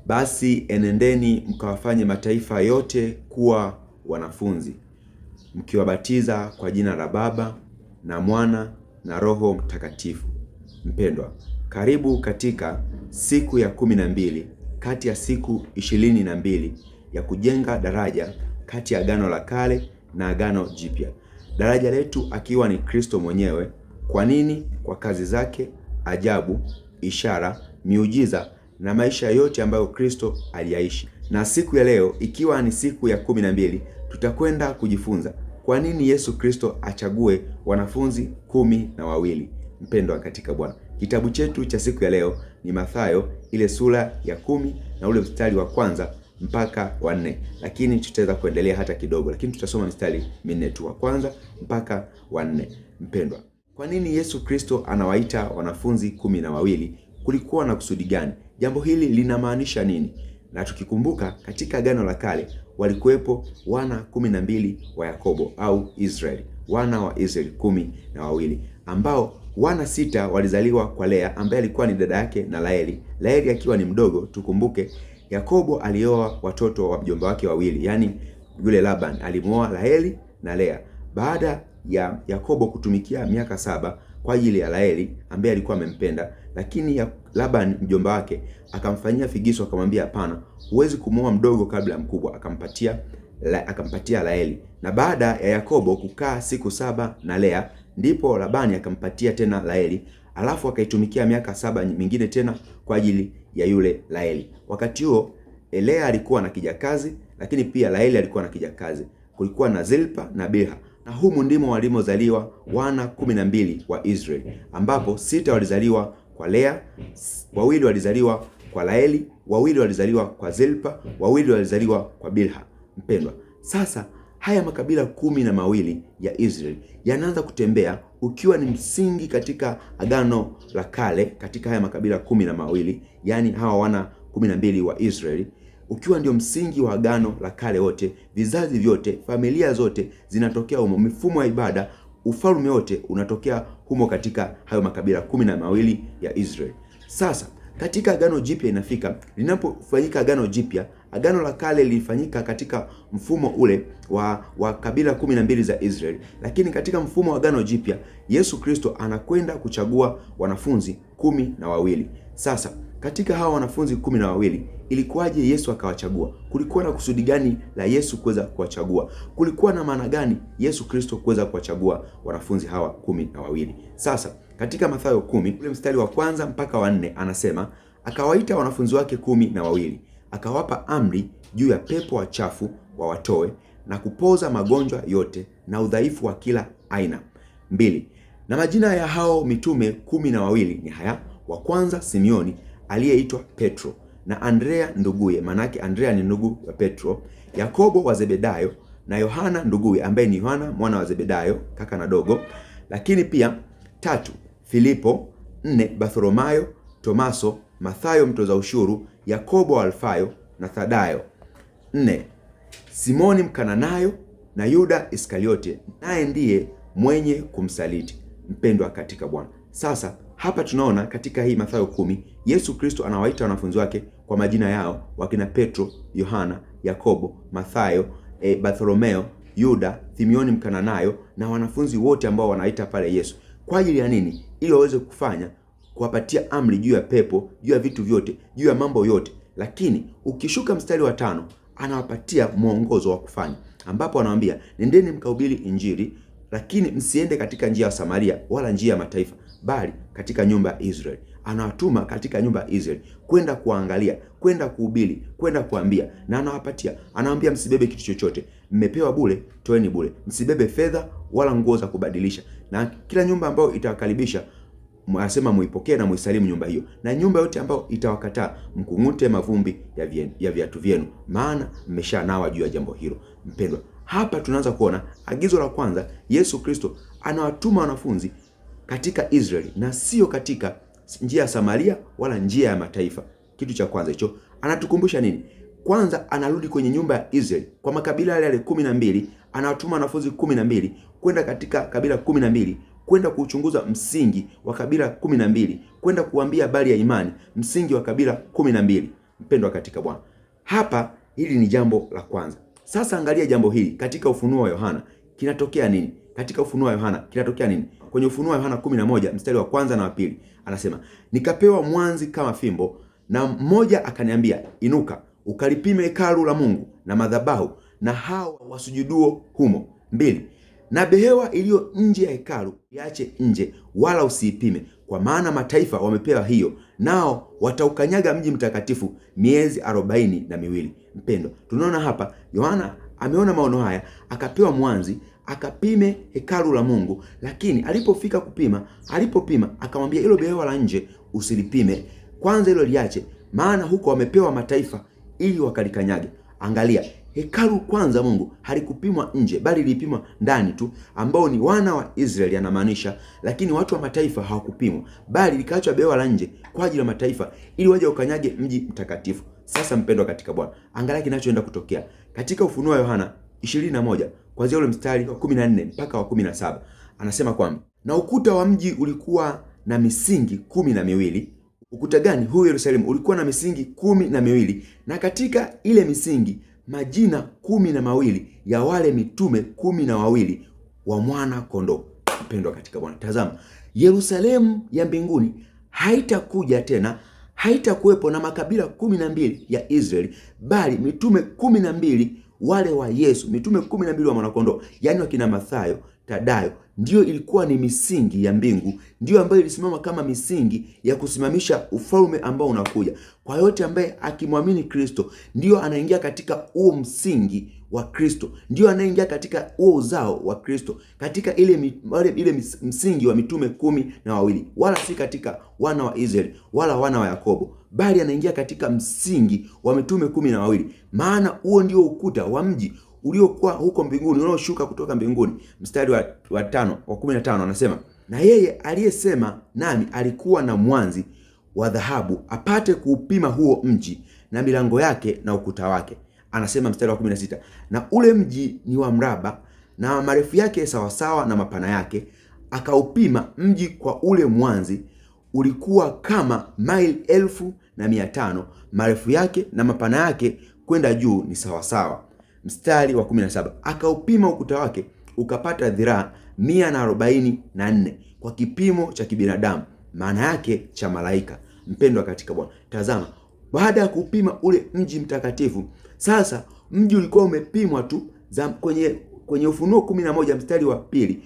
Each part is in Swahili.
Basi enendeni mkawafanye mataifa yote kuwa wanafunzi, mkiwabatiza kwa jina la Baba na Mwana na Roho Mtakatifu. Mpendwa, karibu katika siku ya 12 kati ya siku 22 ya kujenga daraja kati ya Agano la Kale na Agano Jipya. Daraja letu akiwa ni Kristo mwenyewe. Kwa nini? Kwa kazi zake ajabu, ishara, miujiza na maisha yote ambayo Kristo aliyaishi. Na siku ya leo ikiwa ni siku ya 12, tutakwenda kujifunza kwa nini Yesu Kristo achague wanafunzi 12. Mpendwa katika Bwana, kitabu chetu cha siku ya leo ni Mathayo ile sura ya 10 na ule mstari wa 1 mpaka wa 4, lakini tutaweza kuendelea hata kidogo, lakini tutasoma mstari 4 tu, wa 1 mpaka wa 4. Mpendwa, kwa nini Yesu Kristo anawaita wanafunzi 12? Kulikuwa na kusudi gani? Jambo hili linamaanisha nini? Na tukikumbuka katika Agano la Kale walikuwepo wana 12 wa Yakobo au Israeli, wana wa Israeli 12, ambao wana 6 walizaliwa kwa Lea ambaye alikuwa ni dada yake na Laeli akiwa ni mdogo. Tukumbuke Yakobo alioa watoto wa mjomba wake wawili, yani yule Laban alimuoa Laeli na Lea. Baada ya Yakobo kutumikia miaka 7 kwa ajili ya Laeli ambaye alikuwa amempenda, lakini ya Laban mjomba wake akamfanyia figisu, akamwambia hapana, huwezi kumuoa mdogo kabla ya mkubwa. Akampatia Laeli. Na baada ya Yakobo kukaa siku 7 na Lea, ndipo Labani akampatia tena Laeli, alafu akaitumikia miaka 7 mingine tena kwa ajili ya yule Laeli. Wakati huo Lea alikuwa na kijakazi, lakini pia Laeli alikuwa na kijakazi. Kulikuwa na Zilpa na Bilha, na humu ndimo walimozaliwa wana 12 wa Israeli, ambapo 6 walizaliwa kwa Lea, 2 walizaliwa kwa Laeli, 2 walizaliwa kwa Zilpa, 2 walizaliwa kwa Bilha. Mpendwa, sasa haya makabila 12 ya Israeli yanaanza kutembea ukiwa ni msingi katika Agano la Kale, katika haya makabila 12, yani hawa wana 12 wa Israeli, ukiwa ndio msingi wa Agano la Kale wote. Vizazi vyote, familia zote zinatokea humo, mifumo ya ibada, ufalme wote unatokea humo katika hayo makabila 12 ya Israeli. Sasa katika Agano Jipya inafika, linapofanyika Agano Jipya, Agano la Kale lilifanyika katika mfumo ule wa kabila 12 za Israeli, lakini katika mfumo wa Agano Jipya Yesu Kristo anakwenda kuchagua wanafunzi 12. Sasa katika hawa wanafunzi 12 ilikuwaje Yesu akawachagua? Kulikuwa na kusudi gani la Yesu kuweza kuwachagua? Kulikuwa na maana gani Yesu Kristo kuweza kuwachagua wanafunzi hawa 12? Sasa katika Mathayo 10 ule mstari wa 1 mpaka wa 4 anasema, akawaita wanafunzi wake 12, akawapa amri juu ya pepo wachafu wawatoe, na kupoza magonjwa yote na udhaifu wa kila aina. 2. Na majina ya hao mitume 12 ni haya: wa kwanza Simioni aliyeitwa Petro, na Andrea nduguye, manake Andrea ni ndugu wa Petro, Yakobo wa Zebedayo na Yohana nduguye ambaye ni Yohana mwana wa Zebedayo, kaka na dogo. Lakini pia 3 Filipo, 4 Bartholomayo, Tomaso, Mathayo mtoza ushuru, Yakobo wa Alfayo na Thadayo, 4 Simoni Mkananayo na Yuda Iskariote, naye ndiye mwenye kumsaliti. Mpendwa katika Bwana, sasa hapa tunaona katika hii Mathayo 10 Yesu Kristo anawaita wanafunzi wake kwa majina yao, wakina Petro, Yohana, Yakobo, Mathayo, Bartholomeo, Yuda, Simioni Mkananayo na wanafunzi wote ambao wanaita pale Yesu. Kwa ajili ya nini? Ili waweze kuwapatia amri juu ya pepo, juu ya vitu vyote, juu ya mambo yote. Lakini ukishuka mstari wa 5 anawapatia mwongozo wa kufanya, ambapo anawaambia nendeni mkahubiri Injili, lakini msiende katika njia ya Samaria wala njia ya mataifa, bali katika nyumba ya Israeli. Anawatuma katika nyumba ya Israeli kwenda kuangalia, kwenda kuhubiri, kwenda kuambia, na anawaambia msibebe kitu chochote, mmepewa bure, toeni bure, msibebe fedha wala nguo za kubadilisha, na kila nyumba ambayo itawakaribisha anasema muipokee na muisalimu nyumba hiyo, na nyumba yote ambayo itawakataa mkung'ute mavumbi ya viatu vyenu, maana mmeshanawa juu ya jambo hilo. Mpendwa, hapa tunaanza kuona agizo la kwanza, Yesu Kristo anawatuma wanafunzi katika Israeli na sio katika njia ya Samaria wala njia ya mataifa. Kitu cha kwanza hicho anatukumbusha nini? Kwanza anarudi kwenye nyumba ya Israeli kwa makabila yale 12, anawatuma wanafunzi 12 kwenda katika kabila 12, kwenda kuchunguza msingi wa kabila 12, kwenda kuambia habari ya imani, msingi wa kabila 12. Mpendwa katika Bwana, hapa hili ni jambo la kwanza. Sasa angalia jambo hili katika Ufunuo wa Yohana kinatokea nini? Katika Ufunuo wa Yohana kinatokea nini? Kwenye Ufunuo wa Yohana 11 mstari wa kwanza na wa pili anasema, nikapewa mwanzi kama fimbo, na mmoja akaniambia, inuka ukalipime hekalu la Mungu na madhabahu na hao wasujuduo humo. 2, na behewa iliyo nje ya hekalu iache nje, wala usiipime, kwa maana mataifa wamepewa hiyo, nao wataukanyaga mji mtakatifu miezi 42. Mpendwa, tunaona hapa Yohana ameona maono haya, akapewa mwanzi akapime hekalu la Mungu, lakini alipopima akamwambia hilo behewa la nje usilipime, kwanza hilo liache, maana huko wamepewa mataifa ili wakalikanyage. Angalia, hekalu kwanza Mungu halikupimwa nje, bali lilipimwa ndani tu, ambao ni wana wa Israeli anamaanisha, lakini watu wa mataifa hawakupimwa, bali likaachwa behewa la nje kwa ajili ya mataifa ili waje ukanyage mji mtakatifu. Sasa mpendwa katika Bwana, angalia kinachoenda kutokea katika Ufunuo wa Yohana 21 kuanzia ule mstari wa 14 mpaka wa 17. Anasema kwamba, na ukuta wa mji ulikuwa na misingi 12. Ukuta gani? Huu Yerusalemu ulikuwa na misingi 12, na katika ile misingi majina 12 ya wale mitume 12 wa mwana kondoo. Mpendwa katika Bwana, tazama, Yerusalemu ya mbinguni haitakuja tena, haitakuwepo na makabila 12 ya Israeli, bali mitume 12 wale wa Yesu, mitume 12 wa mwanakondoo, yani wakina Mathayo, Tadayo, ndio ilikuwa ni misingi ya mbingu, ndio ambayo ilisimama kama misingi ya kusimamisha ufalme ambao unakuja. Kwa yote ambaye akimwamini Kristo, ndio anaingia katika huo msingi wa Kristo, ndio anaingia katika huo uzao wa Kristo, katika ile msingi wa mitume 12, wala si katika wana wa Israeli wala wana wa Yakobo, bali anaingia katika msingi wa mitume 12. Maana huo ndio ukuta wa mji uliokuwa huko mbinguni, unaoshuka kutoka mbinguni. Mstari wa 15 anasema, na yeye aliyesema nami alikuwa na mwanzi wa dhahabu apate kuupima huo mji na milango yake na ukuta wake. Anasema mstari wa 16, na ule mji ni wa mraba na marefu yake sawasawa na mapana yake. Akaupima mji kwa ule mwanzi, ulikuwa kama maili 1500, marefu yake na mapana yake kwenda juu ni sawasawa. Mstari wa 17, akaupima ukuta wake ukapata dhiraa 144 kwa kipimo cha kibinadamu, maana yake cha malaika. Mpendwa katika Bwana, tazama, baada ya kupima ule mji mtakatifu, sasa mji ulikuwa umepimwa tu kwenye Ufunuo 11 mstari wa 2.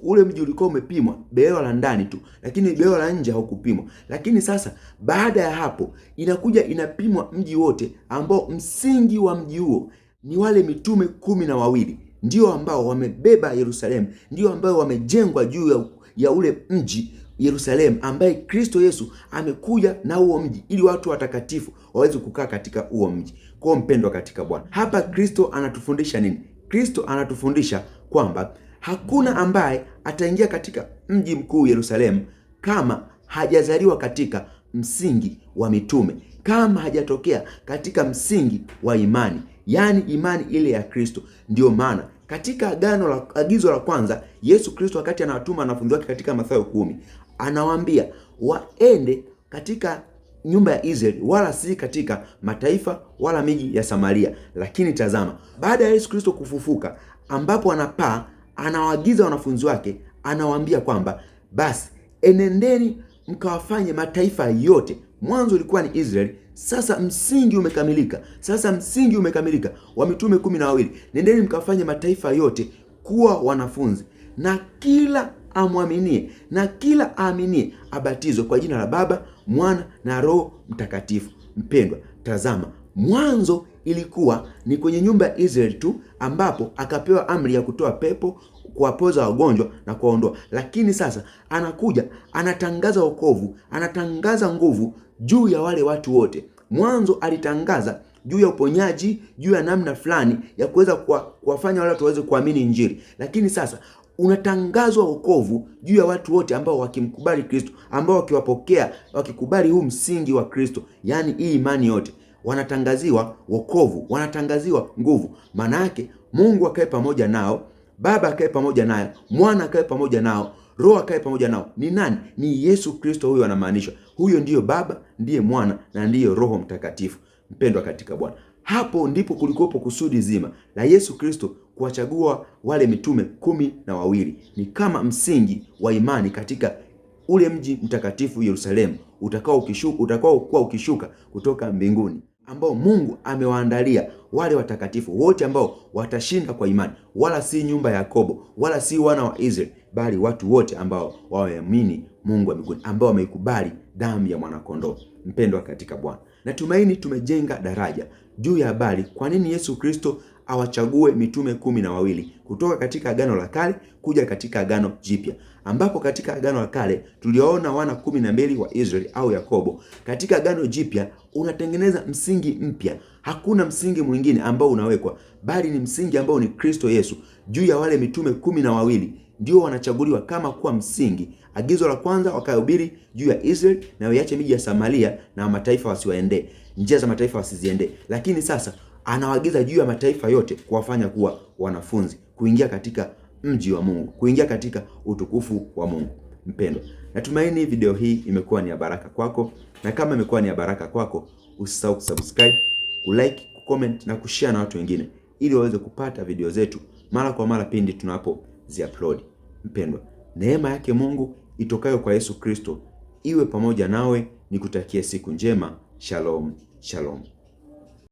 Ule mji ulikuwa umepimwa behewa la ndani tu, lakini behewa la nje haukupimwa. Lakini sasa baada ya hapo inakuja inapimwa mji wote, ambao msingi wa mji huo ni wale mitume 12, ndio ambao wamebeba Yerusalemu, ndio ambao wamejengwa juu ya ule mji Yerusalemu, ambaye Kristo Yesu amekuja na huo mji ili watu watakatifu waweze kukaa katika huo mji. Kwa mpendwa katika Bwana, hapa Kristo anatufundisha nini? Kristo anatufundisha kwamba hakuna ambaye ataingia katika mji mkuu Yerusalemu kama hajazaliwa katika msingi wa mitume, kama hajatokea katika msingi wa imani, yani imani ile ya Kristo. Ndio maana katika agizo la kwanza, Yesu Kristo wakati anawatuma wanafunzi wake katika Mathayo 10, anawaambia waende katika nyumba ya Israeli, wala si katika mataifa wala miji ya Samaria. Lakini tazama, baada ya Yesu Kristo kufufuka, ambapo anapaa, anawaagiza wanafunzi wake, anawaambia kwamba basi enendeni mkawafanye mataifa yote. Mwanzo ulikuwa ni Israeli, sasa msingi umekamilika wa mitume 12. Nendeni mkafanye mataifa yote kuwa wanafunzi, na kila amwaminie na kila aaminie abatizwe kwa jina la Baba, Mwana na Roho Mtakatifu. Mpendwa, tazama, mwanzo ilikuwa ni kwenye nyumba ya Israeli tu, ambapo akapewa amri ya kutoa pepo, kuwapoza wagonjwa na kuwaondoa. Lakini sasa anakuja, anatangaza wokovu, anatangaza nguvu juu ya wale watu wote. Mwanzo alitangaza juu ya uponyaji, juu ya namna fulani ya kuweza kuwafanya wale watu waweze kuamini Injili. Lakini sasa unatangazwa wokovu juu ya watu wote ambao wakimkubali Kristo, ambao wakiwapokea, wakikubali huu msingi wa Kristo, yani hii imani yote, wanatangaziwa wokovu, wanatangaziwa nguvu. Maana yake Mungu akae pamoja nao, Baba akae pamoja nayo, Mwana akae pamoja nao, Roho akae pamoja nao. Ni nani? Ni Yesu Kristo, huyo anamaanisha. Huyo ndiyo Baba, ndiye Mwana na ndiyo Roho Mtakatifu. Mpendwa katika Bwana, hapo ndipo kulikuwepo kusudi zima la Yesu Kristo kuwachagua wale mitume 12. Ni kama msingi wa imani katika ule mji mtakatifu Yerusalemu utakao kuwa ukishuka kutoka mbinguni, ambao Mungu amewaandalia wale watakatifu wote ambao watashinda kwa imani, wala si nyumba ya Yakobo, wala si wana wa Israeli, bali watu wote ambao wameamini Mungu wa mbinguni, ambao wameikubali damu ya mwanakondoo. Mpendwa katika Bwana, natumaini tumejenga daraja juu ya habari kwa nini Yesu Kristo awachague mitume 12 kutoka katika Agano la Kale kuja katika Agano Jipya, ambapo katika Agano la Kale tuliona wana 12 wa Israeli au Yakobo. Katika Agano Jipya unatengeneza msingi mpya. Hakuna msingi mwingine ambao unawekwa, bali ni msingi ambao ni Kristo Yesu. Juu ya wale mitume 12 ndio wanachaguliwa kama kuwa msingi. Agizo la kwanza wakahubiri juu ya Israeli na waache miji ya Samaria na mataifa wasiwaendee, njia za mataifa wasiziendee. Lakini sasa anawaagiza juu ya mataifa yote kuwafanya kuwa wanafunzi, kuingia katika mji wa Mungu, kuingia katika utukufu wa Mungu. Mpendwa, natumaini video hii imekuwa ni ya baraka kwako, na kama imekuwa ni ya baraka kwako, usisahau kusubscribe, kulike, kucomment na kushare na watu wengine, ili waweze kupata video zetu mara kwa mara pindi tunapozi-upload. Mpendwa, neema yake Mungu itokayo kwa Yesu Kristo iwe pamoja nawe. Nikutakie siku njema. Shalom, shalom.